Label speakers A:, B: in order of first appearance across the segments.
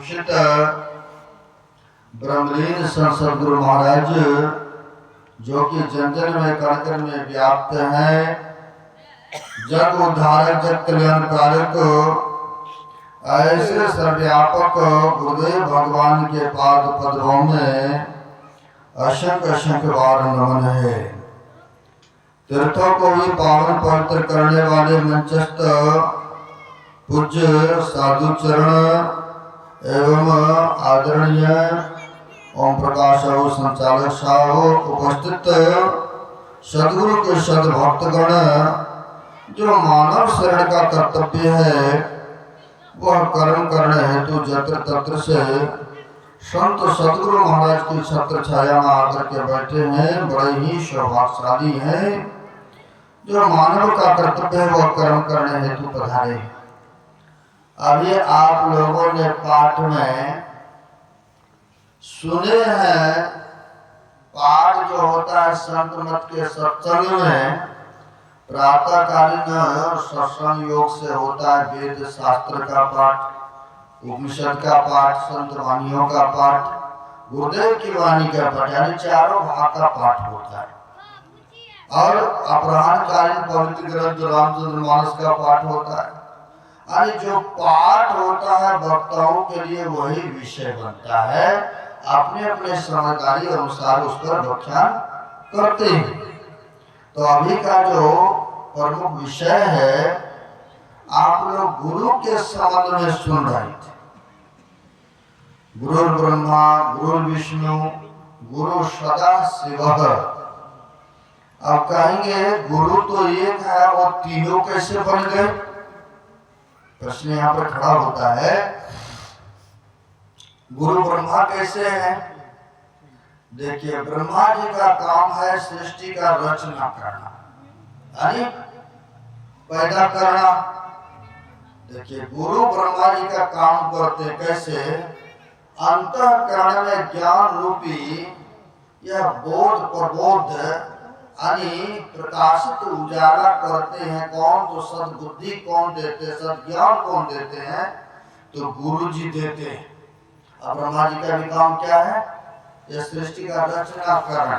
A: घोषित ब्रह्मलीन संसद गुरु महाराज जो कि जन जन में कण कण में व्याप्त है, जग उद्धारक जग कल्याणकारक ऐसे सर्वव्यापक गुरुदेव भगवान के पाद पद्मों में असंख्य असंख्य बार नमन है। तीर्थों को भी पावन पवित्र करने वाले मंचस्थ पूज्य साधु चरण एवं आदरणीय ओम प्रकाश संचालक साहब, उपस्थित सदगुरु के सद भक्तगण, जो मानव शरण का कर्तव्य है वह कर्म करने हेतु जत्र तत्र से संत सदगुरु महाराज की छत्र छाया में आकर के बैठे हैं, बड़े ही सौभाग्यशाली हैं। जो मानव का कर्तव्य है वह कर्म करने हेतु पधारे। अभी आप लोगों ने पाठ में सुने हैं, पाठ जो होता है संत मत के सत्संग में प्रातःकालीन सत्संग योग से होता है। वेद शास्त्र का पाठ, उपनिषद का पाठ, संत वाणियों का पाठ, गुरुदेव की वाणी का पाठ, यानी चारों भाग का पाठ होता है। और अपराह्नकालीन पवित्र ग्रंथ रामचरितमानस का पाठ होता है। अरे जो पाठ होता है भक्तों के लिए वही विषय बनता है, अपने अपने समझदारी अनुसार उस पर व्याख्यान करते हैं। तो अभी का जो प्रमुख विषय है, आप लोग गुरु के संबंध में सुन रहे थे। गुरु ब्रह्मा गुरु विष्णु गुरु सदा शिवः। अब कहेंगे गुरु तो एक है, वो तीनों कैसे बन गए? प्रश्न यहाँ पर खड़ा होता है। गुरु ब्रह्मा कैसे हैं? देखिए, ब्रह्मा जी का काम है सृष्टि का रचना करना, यानी पैदा करना। देखिए, गुरु ब्रह्मा जी का काम करते कैसे? अंतःकरण में ज्ञान रूपी यह बोध प्रबोध यानी प्रकाशित उजाला करते हैं। कौन? तो सद्बुद्धि कौन देते, सद्ज्ञान कौन देते हैं? तो गुरु जी देते हैं। अब ब्रह्मा जी का भी काम क्या है? यह सृष्टि का रचना करना,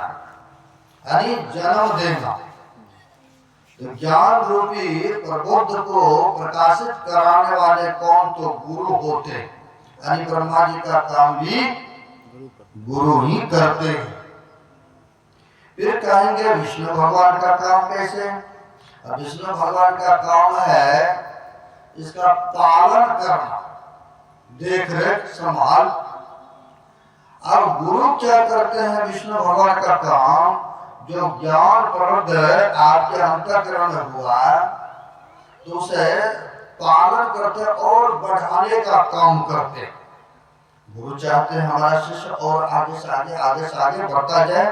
A: यानी जन्म देना। तो ज्ञान रूपी प्रबोध को प्रकाशित कराने वाले कौन? तो गुरु होते हैं, यानी ब्रह्मा जी का काम भी गुरु ही करते हैं। फिर कहेंगे विष्णु भगवान का काम कैसे? अब विष्णु भगवान का काम है इसका पालन करना, देख रेख संभाल। अब गुरु क्या करते हैं? विष्णु भगवान का काम जो ज्ञान प्रबुद्ध आपके अंतःकरण में हुआ तो उसे पालन करते और बढ़ाने का काम करते। गुरु चाहते हैं हमारा शिष्य और आगे से आगे बढ़ता जाए,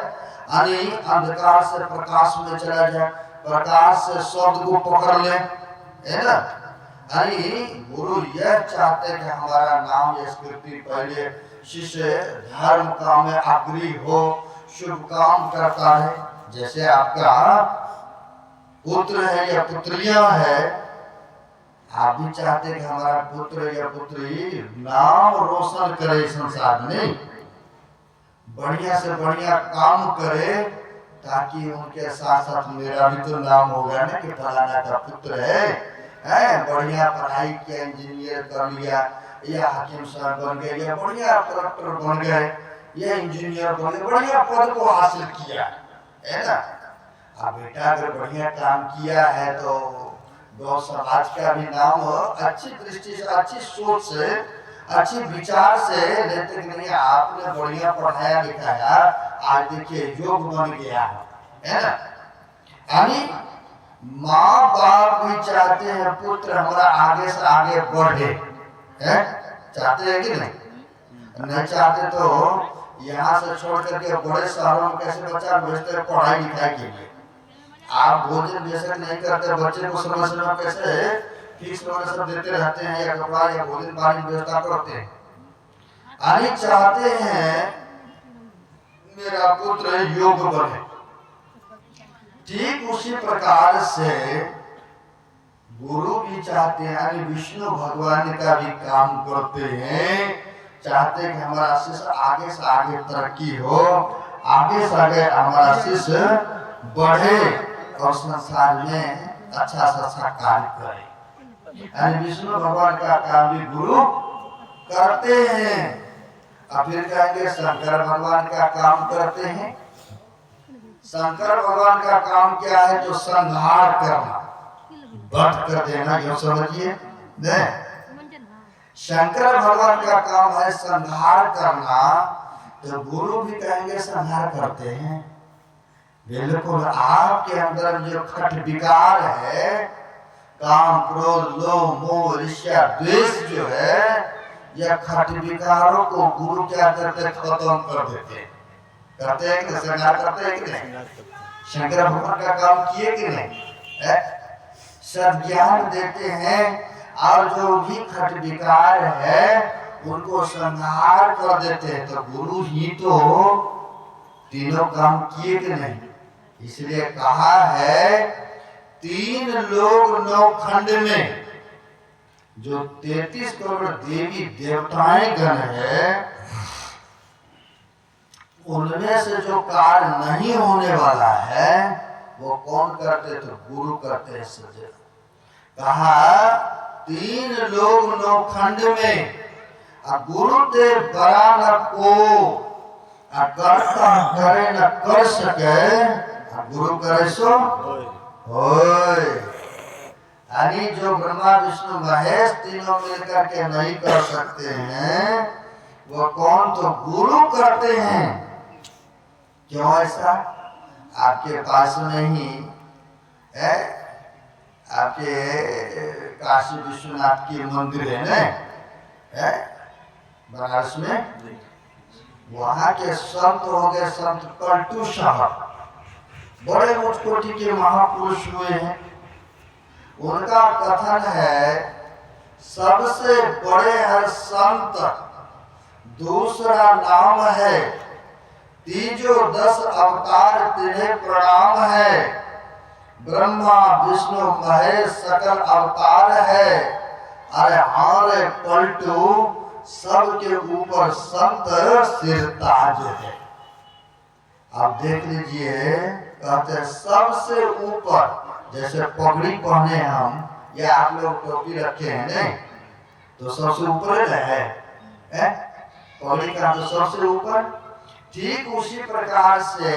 A: यानी अंधकार से प्रकाश में चला जाए, प्रकाश से शब्द को पकड़ ले, है ना। यानी गुरु यह चाहते कि हमारा नाम या स्कृति पहले शिष्य धर्म काम में अग्रही हो, शुभ काम करता है। जैसे आपका पुत्र है या पुत्रियां है, आप भी चाहते कि हमारा पुत्र या पुत्री नाम रोशन करे संसार में, बढ़िया से बढ़िया काम करे, ताकि उनके साथ साथ मेरा भी तो नाम होगा ना कि फलाना का पुत्र है, बढ़िया पढ़ाई किया, इंजीनियर कर लिया, या हाकिम साहब बन गए, या बढ़िया कलेक्टर बन गए, या इंजीनियर बन गए, बढ़िया पद को हासिल किया, है ना। अब बेटा अगर बढ़िया काम किया है तो गौ समाज का भी नाम अच्छी दृष्टि से, अच्छी सोच से, अच्छी विचार से लेते कि नहीं आपने बढ़िया पढ़ाया लिखाया, आज देखिए योग बन गया है ना। यानी माँ बाप भी चाहते हैं पुत्र हमारा आगे से आगे बढ़े, है? चाहते हैं कि नहीं? नहीं चाहते तो यहाँ से छोड़ करके बड़े शहरों में कैसे बच्चा भेजते हैं पढ़ाई लिखाई के लिए। आप भोजन बेशक नहीं करते, बच्चे को समय समय कैसे फीस सब देते रहते हैं, या कपड़ा या भोजन पानी व्यवस्था करते हैं। यानी चाहते हैं मेरा पुत्र योग बने। ठीक उसी प्रकार से गुरु भी चाहते हैं, यानी विष्णु भगवान का भी काम करते हैं चाहते हैं कि हमारा शिष्य आगे से आगे तरक्की हो, आगे से आगे हमारा शिष्य बढ़े और संसार में अच्छा से अच्छा कार्य करे। यानी विष्णु भगवान का काम भी गुरु करते हैं। अब फिर कहेंगे शंकर भगवान का काम करते हैं। शंकर भगवान का काम क्या है? तो संहार करना, वध कर देना, क्यों समझिए नहीं। शंकर भगवान का काम है संहार करना, तो गुरु भी कहेंगे संहार करते हैं। बिल्कुल आपके अंदर जो खट विकार है, काम क्रोध लोभ मोह ईर्ष्या द्वेष जो है, यह खट विकारों को गुरु क्या करते? खत्म कर देते। करते हैं कि संहार करते हैं कि नहीं? शंकर भगवान का काम किए कि नहीं? सज्ञान देते हैं और जो भी खट विकार है उनको संहार कर देते हैं। तो गुरु ही तो तीनों काम किए कि नहीं? इसलिए कहा है 3 लोग 9 खंड में जो 33 करोड़ देवी देवताएं गण है, उनमें से जो कार्य नहीं होने वाला है वो कौन करते? तो गुरु करते हैं। सजे कहा 3 लोग 9 खंड में गुरुदेव बड़ा न को करता करे न कर सके, गुरु करे सो होय। यानी जो ब्रह्मा विष्णु महेश तीनों मिलकर के नहीं कर सकते हैं वो कौन? तो गुरु करते हैं। क्यों ऐसा? आपके पास नहीं है, आपके काशी विश्वनाथ की मंदिर है ना बनारस में, वहाँ के संत हो गए संत पलटू साहब, बड़े उच्च कोटि के महापुरुष हुए हैं। उनका कथन है सबसे बड़े है संत, दूसरा नाम है, तीजो 10 अवतार तिन्हें प्रणाम है, ब्रह्मा विष्णु महेश सकल अवतार है, अरे हारे पलटू सबके ऊपर संत सिरताज है। आप देख लीजिए, कहते सबसे ऊपर, जैसे पगड़ी पहने हम या आप लोग टोपी रखे हैं नहीं, तो सबसे ऊपर है पगड़ी का, तो सबसे ऊपर। ठीक उसी प्रकार से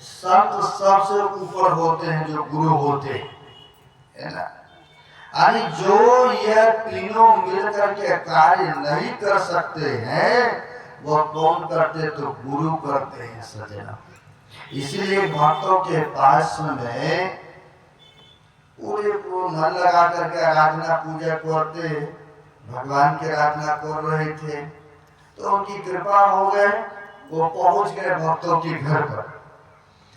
A: संत सबसे ऊपर होते हैं जो गुरु होते है ना। यानी जो यह तीनों मिलकर के कार्य नहीं कर सकते हैं वो कौन करते? तो गुरु करते हैं सजना। इसलिए भक्तों के पास में पूरे को मन लगा करके आराधना पूजा करते, भगवान की आराधना कर रहे थे, तो उनकी कृपा हो गए, वो पहुंच गए भक्तों के घर पर।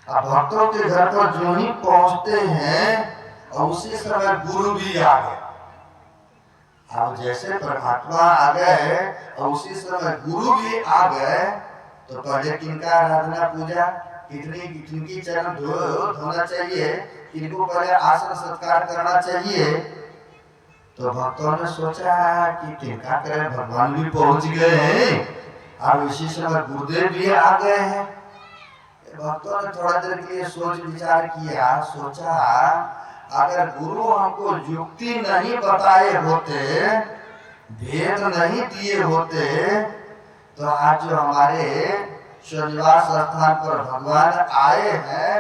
A: अब भक्तों के घर पर जो ही पहुंचते हैं और उसी समय गुरु भी आ गए। अब जैसे परमात्मा आ गए और उसी समय गुरु भी आ गए, तो पहले किनका आराधना पूजा, किनकी चरण धोना चाहिए, किनको पहले आसन सत्कार करना चाहिए। तो भक्तों ने सोचा कि किनका करें, भगवान भी पहुंच गए हैं और इसी समय गुरुदेव भी आ गए हैं। भक्तों ने थोड़ा देर के लिए सोच विचार किया, सोचा अगर गुरु हमको युक्ति नहीं बताए होते, भेद नहीं दिए होते, तो आज जो हमारे शनिवार स्थान पर भगवान आए हैं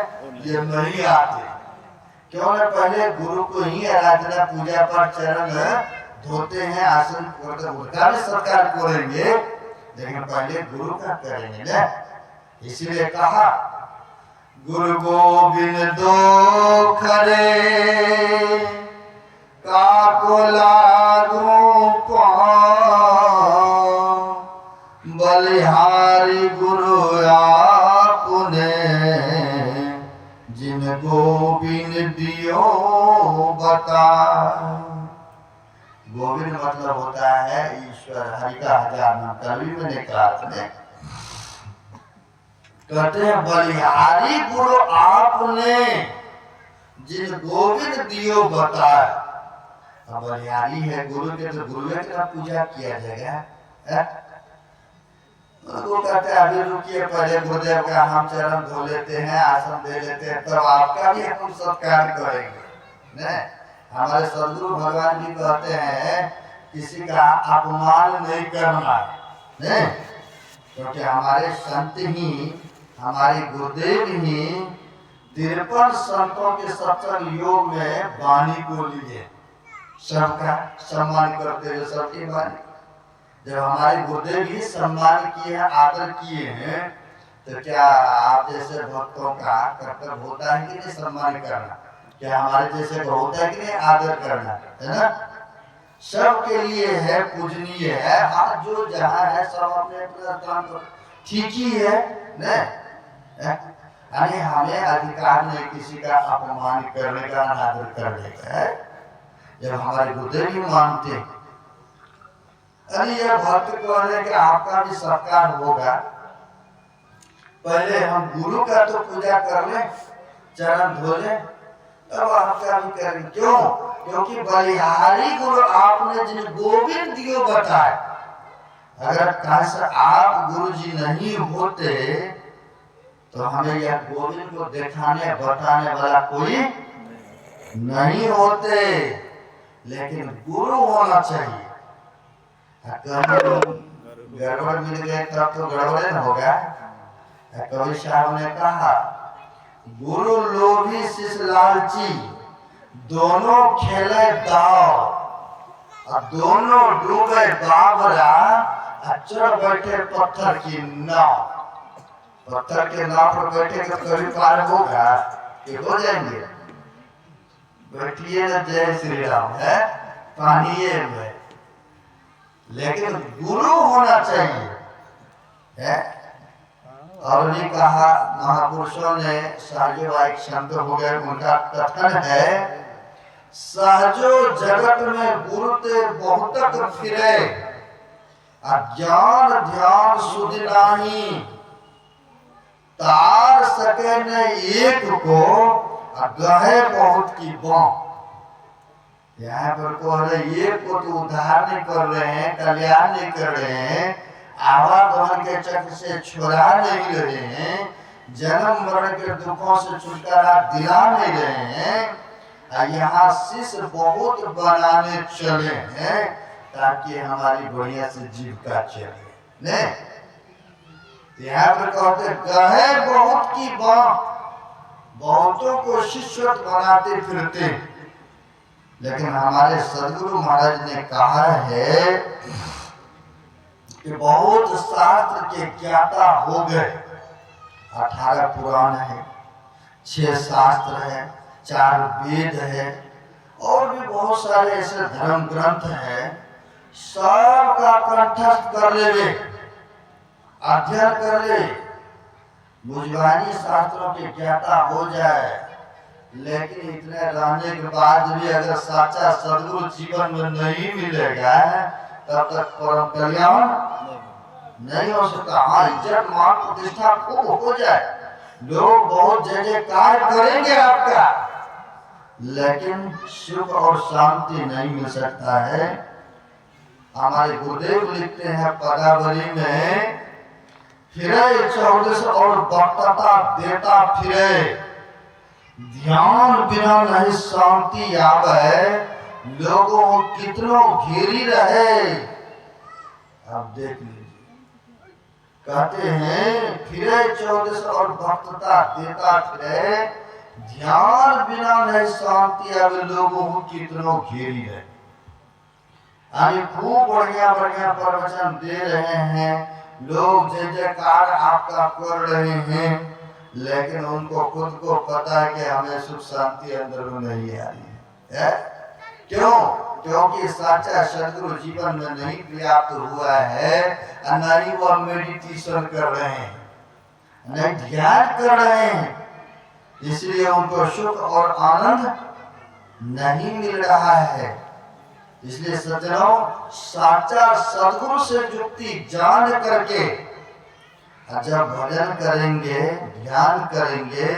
A: ये नहीं आते। क्यों न पहले गुरु को ही आराधना पूजा पर चरण धोते हैं, आसन करते, उनका भी सत्कार करेंगे, लेकिन पहले गुरु का करेंगे ना। इसलिए कहा गुरु गोविंद दो खरे काको लागू बलिहारी गुरु आपने जिन गोविंद दियो बता। गोविंद मतलब होता है ईश्वर, हरि का 1000 नाम, कभी मैंने कहा था। कहते हैं बलिहारी गुरु आपने जिन गोविंद दियो बताए। अब बलिहारी है गुरु के, तो गुरु के पूजा किया जाएगा। उनको कहते हैं अभी रुकिए, पहले गुरुदेव का हम चरण धो लेते हैं, आसन दे लेते हैं, तब आपका भी हम सत्कार करेंगे। नहीं, हमारे सदगुरु भगवान जी कहते हैं किसी का अपमान नहीं करना, नहीं, क्योंकि हमारे संत ही, हमारे गुरुदेव ही 53 संतों के सत्संग योग में वाणी को लिए, सबका सम्मान करते हुए सबकी वाणी। जब हमारे गुरुदेव ही सम्मान किए हैं, आदर किए हैं, तो क्या आप जैसे भक्तों का कर्तव्य होता है कि नहीं सम्मान करना? क्या हमारे जैसे को होता है कि नहीं आदर करना, है ना? सबके लिए है, पूजनीय है। हाँ, जो जहाँ है सब अपने अपने स्थान पर ठीक ही है, नहीं? यानी हमें अधिकार नहीं किसी का अपमान करने का, अनादर करने का है। जब हमारे गुरुदेव ही मानते, अरे ये भक्त कह रहे कि आपका भी सत्कार होगा, पहले हम गुरु का तो पूजा कर ले, चरण धो ले, तब आपका भी करें। क्यों? क्योंकि बलिहारी गुरु आपने जिन गोविंद दियो बताए, अगर कैसे आप गुरु जी नहीं होते तो हमें यह गोविंद को दिखाने बताने वाला कोई नहीं होते। लेकिन गुरु होना चाहिए। गड़बड़ मिल गए तब तो गड़बड़े न होगा। कवि साहब ने कहा, गुरु लोभी शिष्य लालची, दोनों खेले दाव, और दोनों डूबे बाबरा, चढ़ बैठे पत्थर की नाव। पत्थर के नाव पर बैठे तो कभी पार होगा कि हो जाएंगे? बैठिए न जय श्री राम है पानी में, लेकिन गुरु होना चाहिए, है? और भी कहा महापुरुषों ने, सहजो एक संत हो गए, उनका कथन है, सहजो जगत में गुरु ते बहुतक फिरे, ज्ञान ध्यान सुध नाही, तार सके न एक को, गहे बहुत की बाँ। यहाँ पर कह रहे एक को तो उद्धार नहीं कर रहे हैं, कल्याण नहीं कर रहे हैं, आवागमन के चक्र से छुड़ा नहीं रहे हैं, जन्म मरण के दुखों से छुटकारा दिला नहीं रहे हैं। यहाँ शिष्य बहुत बनाने चले हैं ताकि हमारी बढ़िया से जीविका चले। नहीं, यहाँ पर कहते गहे बहुत की बात, बहुतों को शिष्य बनाते फिरते। लेकिन हमारे सदगुरु महाराज ने कहा है कि बहुत शास्त्र के ज्ञाता हो गए। 18 पुराण है, 6 शास्त्र है, 4 वेद है, और भी बहुत सारे ऐसे धर्म ग्रंथ हैं। सबका कंठस्थ कर ले, अध्ययन कर ले, बुझवानी शास्त्रों के ज्ञाता हो जाए। लेकिन इतने रहने के बाद भी अगर सच्चा सदगुरु जीवन में नहीं मिलेगा, तब तक परम कल्याण नहीं हो सकता। हाँ, इज्जत मान प्रतिष्ठा खूब हो जाए, लोग बहुत जय जयकार करेंगे आपका, लेकिन सुख और शांति नहीं मिल सकता है। हमारे गुरुदेव लिखते हैं पदावली में, फिरे 14 और वक्तता देता फिरे, ध्यान बिना नहीं शांति आवे, लोगों को कितनों घेरी रहे। आप देख लीजिए, कहते हैं फिरे 14 और वक्तता देता फिरे, ध्यान बिना नहीं शांति आवे, लोगों को कितनों घेरी रहे। अभी खूब बढ़िया बढ़िया प्रवचन दे रहे हैं, लोग जय जयकार आपका कर रहे हैं, लेकिन उनको खुद को पता है कि हमें सुख शांति अंदर में नहीं आ रही है। क्यों? क्योंकि सच्चा सदगुरु जीवन में नहीं प्राप्त हुआ है, नहीं वो मेडिटेशन कर रहे हैं, नहीं ध्यान कर रहे हैं, इसलिए उनको सुख और आनंद नहीं मिल रहा है। इसलिए सज्जनों, सच्चा सदगुरु से युक्ति जान करके जब भजन करेंगे, ध्यान करेंगे,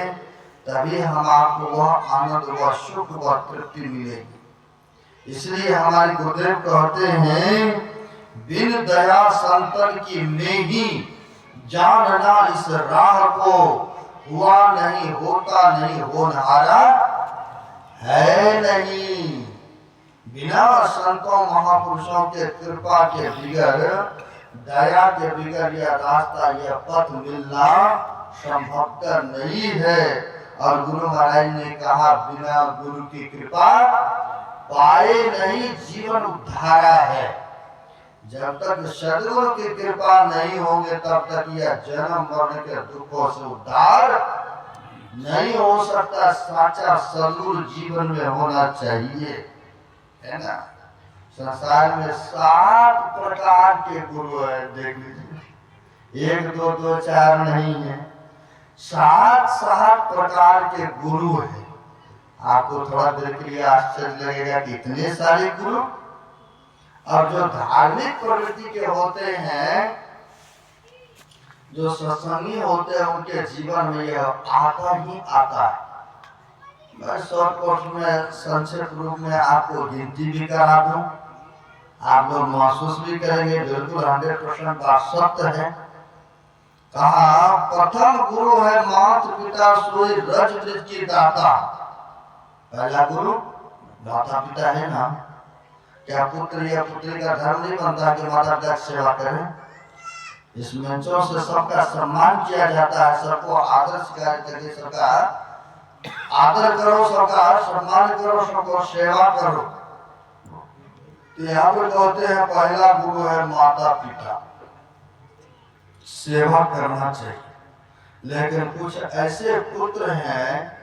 A: तभी हम आपको वह आनंद, वह सुख, वह तृप्ति मिलेगी। इसलिए हमारे गुरुदेव कहते हैं, बिन दया संतन की नेही जानना इस राह को, हुआ नहीं होता नहीं होनहारा है नहीं। बिना संतों महापुरुषों के कृपा के बिगर, दया के बिगर यह रास्ता, यह पथ मिलना संभवतः नहीं है। और गुरु महाराज ने कहा, बिना गुरु की कृपा पाए नहीं जीवन उद्धारा है। जब तक सदगुरु की कृपा नहीं होंगे तब तक यह जन्म मरण के दुखों से उद्धार नहीं हो सकता। साचा सदगुरु जीवन में होना चाहिए, है ना। संसार में 7 प्रकार के गुरु है, देख लीजिए, 1 2 2 4 नहीं है, 7 प्रकार के गुरु है। आपको थोड़ा देर के लिए आश्चर्य लगेगा कि इतने सारे गुरु। और जो धार्मिक प्रवृत्ति के होते हैं, जो सत्संगी होते हैं, उनके जीवन में यह आता ही आता है। मैं शॉर्टकट में संक्षिप्त रूप में आपको गिनती भी करा दूं, आप लोग महसूस भी करेंगे, बिल्कुल 100% बात सत्य है। कहा, प्रथम गुरु है मात पिता सोई रज वृज की दाता। पहला गुरु माता पिता है ना। क्या पुत्र या पुत्री का धर्म नहीं बनता कि माता पिता की सेवा करें? इस मंचों से सबका सम्मान किया जाता है, सबको आदर स्वीकार करके सबका आदर करो, सबका सम्मान करो, सबको सेवा करो। तो यहाँ पर कहते हैं पहला गुरु है माता पिता, सेवा करना चाहिए। लेकिन कुछ ऐसे पुत्र हैं,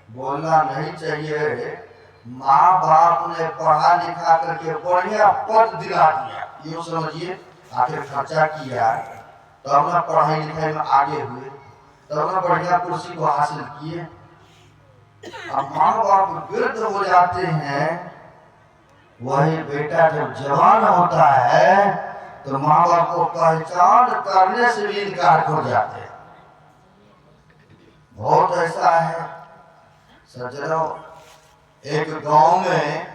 A: बोलना नहीं चाहिए, माँ बाप ने पढ़ा लिखा करके बढ़िया पद दिला दिया, ये समझिए, आखिर खर्चा किया तब ना पढ़ाई लिखाई में आगे हुए, तब ना बढ़िया कुर्सी को हासिल किए। अब माँ बाप वृद्ध हो जाते हैं, वही बेटा जब जवान होता है तो माँ बाप को पहचान करने से भी इनकार कर जाते हैं। बहुत ऐसा है सज्जनों। एक गांव में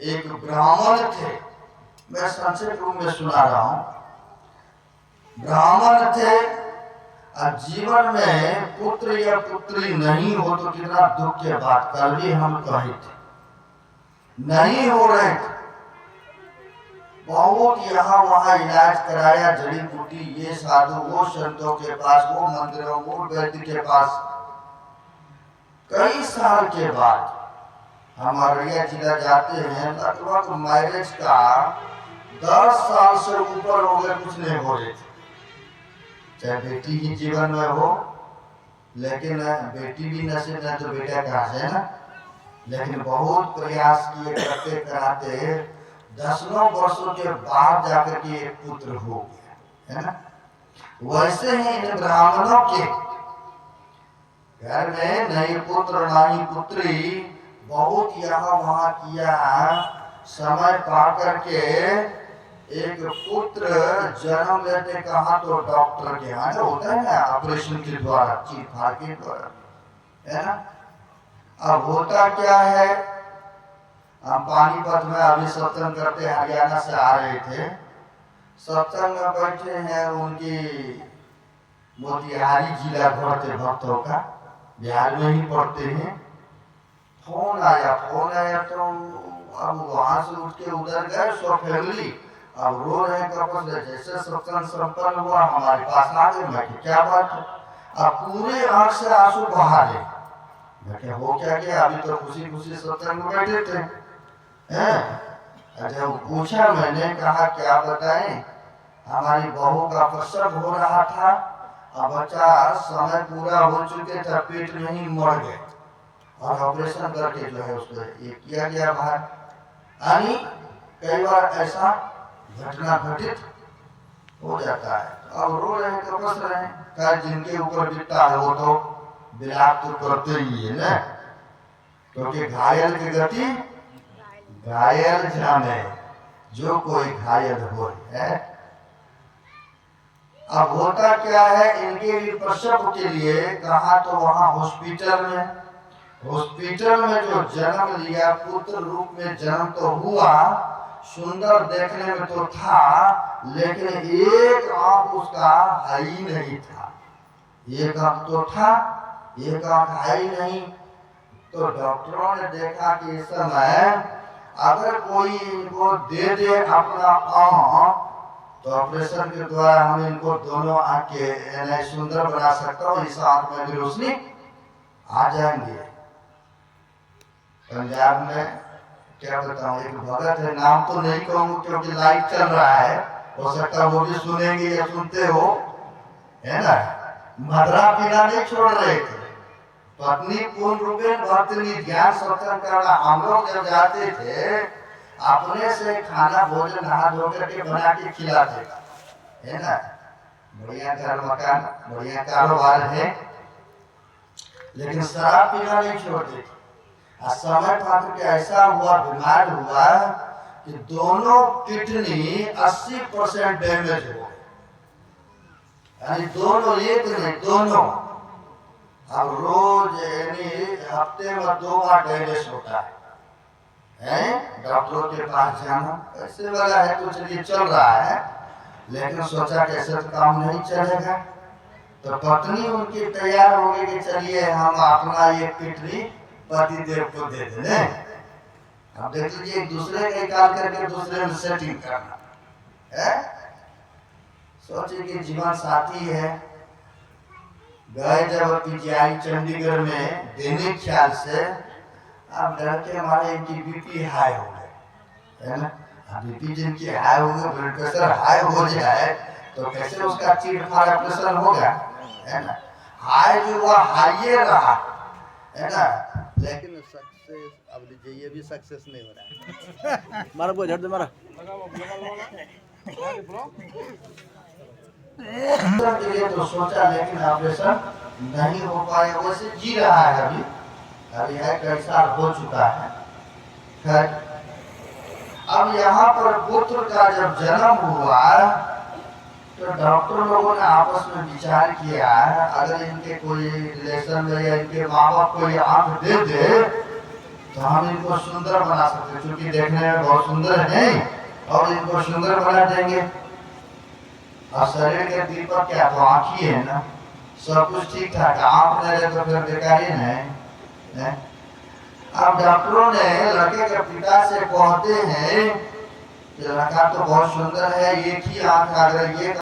A: एक ब्राह्मण थे, मैं संक्षिप्त रूप में सुना रहा हूं। ब्राह्मण थे और जीवन में पुत्र या पुत्री नहीं हो तो कितना दुख के बात, कल भी हम कहे थे, नहीं हो रहे थे। बहुत यहाँ वहाँ इलाज कराया, जड़ी बूटी, ये साधु, वो संतों के पास, वो मंदिरों, वो वैद्य के पास। कई साल के बाद हम अररिया जिला जाते हैं, लगभग मैरिज का 10 साल से ऊपर हो गए, कुछ नहीं हो रहे थे। चाहे बेटी ही जीवन में हो, लेकिन बेटी भी नसीब नहीं तो बेटा कहाँ से ना। लेकिन बहुत प्रयास किए, करते कराते 10 वर्षों के बाद जाकर के एक पुत्र हो गया, है ना। वैसे ही इन ब्राह्मणों के घर में नहीं पुत्र नहीं पुत्री, बहुत यहाँ वहाँ किया, समय पा करके एक पुत्र जन्म लेते कहा तो डॉक्टर के यहाँ होता है ना, ऑपरेशन के द्वारा, चीर फाड़ के द्वारा, है ना। अब होता क्या है, हम पानीपत में अभी सत्संग करते हरियाणा से आ रहे थे, सत्संग में बैठे हैं, उनकी मोतिहारी जिला घर थे भक्तों का, बिहार में ही पढ़ते हैं। फोन आया तो अब वहां से उठ के उधर गए, सब फैमिली अब रो रहे कपस। जैसे सत्संग संपन्न हुआ हमारे पास आ गए, मैं क्या बात है, अब पूरे आंख से आंसू बहा रहे। मैं हो क्या गया, अभी तो खुशी खुशी सत्संग में बैठे थे, हैं। जब पूछा, मैंने कहा क्या बताएं, हमारी बहू का प्रसव हो रहा था, अब बच्चा समय पूरा हो चुके थे, पेट में ही मर गए और ऑपरेशन करके जो है उसको ये किया गया बाहर। यानी कई बार ऐसा घटना घटित हो जाता है। अब रो रहे हैं, कपस रहे हैं, खैर जिनके ऊपर बीतता है वो तो विलाप तो करते ही है ना, क्योंकि घायल की गति घायल जाने, जो कोई घायल हो है। अब होता क्या है, इनके लिए प्रसव के लिए कहा तो वहां हॉस्पिटल में जो जन्म लिया, पुत्र रूप में जन्म तो हुआ, सुंदर देखने में तो था, लेकिन एक आंख उसका है ही नहीं था। एक आंख तो था, एक आंख है ही नहीं। तो डॉक्टरों ने देखा कि इस समय अगर कोई इनको दे दे अपना आंख, तो ऑपरेशन के द्वारा हम इनको दोनों आंख के सुंदर बना सकता हूँ, इस आंख में भी रोशनी आ जाएंगे। पंजाब में क्या बताऊं, एक भगत है, नाम तो नहीं कहूंगा क्योंकि लाइव चल रहा है, हो सकता है वो भी सुनेंगे या सुनते हो, है ना। मदरा पीना नहीं छोड़ रहे थे, पत्नी पूर्ण रूपेण भक्ति ज्ञान सत्संग करना। हम लोग जब जाते थे अपने से खाना भोजन नहा धो करके बना के खिलाते, है ना। बढ़िया घर मकान, बढ़िया कारोबार है, लेकिन शराब पीना नहीं छोड़ते थे। समय पात्र के ऐसा हुआ, बीमार हुआ कि दोनों किडनी 80% डैमेज हो गए, यानी दोनों, एक नहीं दोनों। अब रोज यानी हफ्ते में 2 बार डायलिसिस होता है, डॉक्टरों के पास जाना। ऐसे वाला है तो चलिए चल रहा है, लेकिन सोचा कैसे तो काम नहीं चलेगा। तो पत्नी उनकी तैयार हो गई कि चलिए हम अपना ये किडनी पति देव को दे दें। अब देख लीजिए, एक दूसरे का निकाल करके दूसरे में सेटिंग करना है। सोचिए कि जीवन साथी है, गए जब पीजीआई चंडीगढ़ में देने ख्याल से, अब डर के हमारे इनकी बीपी हाई हो गए, है ना। बीपी जिनकी हाई हो गई, ब्लड प्रेशर हाई हो जाए तो कैसे उसका चीड़-फाड़ ऑपरेशन होगा, है ना। हाई जो हुआ हाई रहा, है ना, लेकिन सक्सेस अब लीजिए ये भी सक्सेस नहीं हो रहा है।
B: मारा वो झड़ दे मारा।
A: के लिए तो सोचा, लेकिन ऑपरेशन नहीं हो पाया, वैसे जी रहा है अभी, अभी है कई साल हो चुका है। खैर, अब यहाँ पर पुत्र का जब जन्म हुआ तो डॉक्टर लोगों ने आपस में विचार किया, अगर इनके कोई रिलेशन में या इनके माँ बाप कोई आंख दे दे तो हम इनको सुंदर बना सकते हैं, क्योंकि देखने में बहुत सुंदर है और इनको सुंदर बना देंगे। और शरीर के दीपक क्या, तो आँख ही है ना, सब कुछ ठीक ठाक। आंख नहीं रहे तो फिर बेकार ही नहीं। अब डॉक्टरों ने लड़के के पिता से कहते हैं कि लड़का तो बहुत सुंदर है, एक ही आंख, अगर ये